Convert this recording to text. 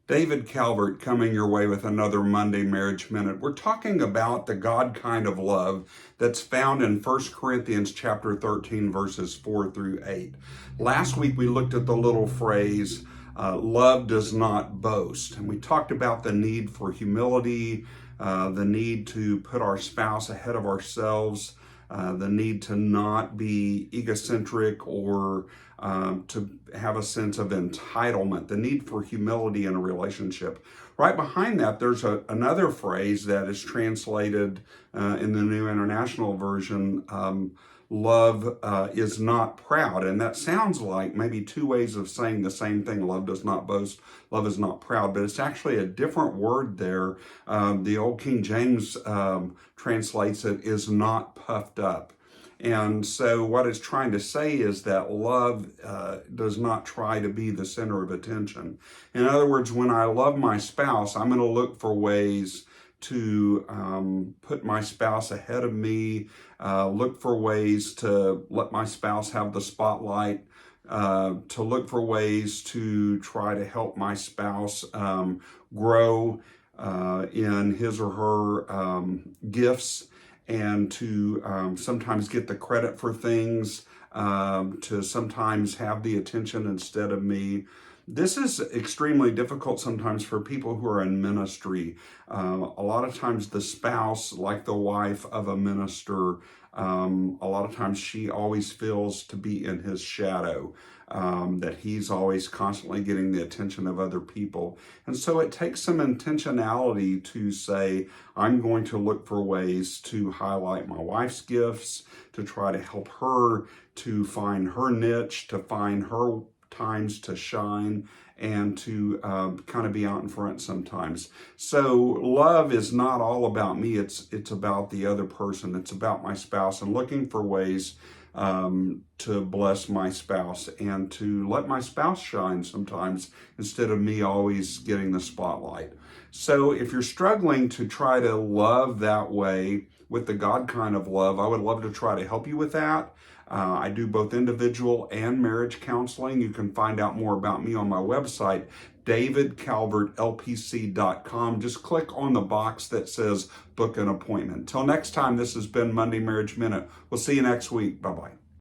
David Calvert coming your way with another Monday Marriage Minute. We're talking about the God kind of love that's found in 1 Corinthians chapter 13, verses 4 through 8. Last week we looked at the little phrase, love does not boast. And we talked about the need for humility, the need to put our spouse ahead of ourselves, the need to not be egocentric or to have a sense of entitlement, the need for humility in a relationship. Right behind that, there's another phrase that is translated in the New International Version, love is not proud. And that sounds like maybe two ways of saying the same thing. Love does not boast, love is not proud, but it's actually a different word there. The old King James translates it is not puffed up. And so what it's trying to say is that love does not try to be the center of attention. In other words, when I love my spouse, I'm going to look for ways to put my spouse ahead of me, look for ways to let my spouse have the spotlight, to look for ways to try to help my spouse grow in his or her gifts, and to sometimes get the credit for things, to sometimes have the attention instead of me. This is extremely difficult sometimes for people who are in ministry. A lot of times the spouse, like the wife of a minister, a lot of times she always feels to be in his shadow, that he's always constantly getting the attention of other people. And so it takes some intentionality to say, I'm going to look for ways to highlight my wife's gifts, to try to help her to find her niche, to find her times to shine, and to kind of be out in front sometimes. So love is not all about me, it's about the other person, it's about my spouse, and looking for ways to bless my spouse and to let my spouse shine sometimes instead of me always getting the spotlight. So if you're struggling to try to love that way with the God kind of love, I would love to try to help you with that. I do both individual and marriage counseling. You can find out more about me on my website, davidcalvertlpc.com. Just click on the box that says book an appointment. Till next time, this has been Monday Marriage Minute. We'll see you next week. Bye-bye.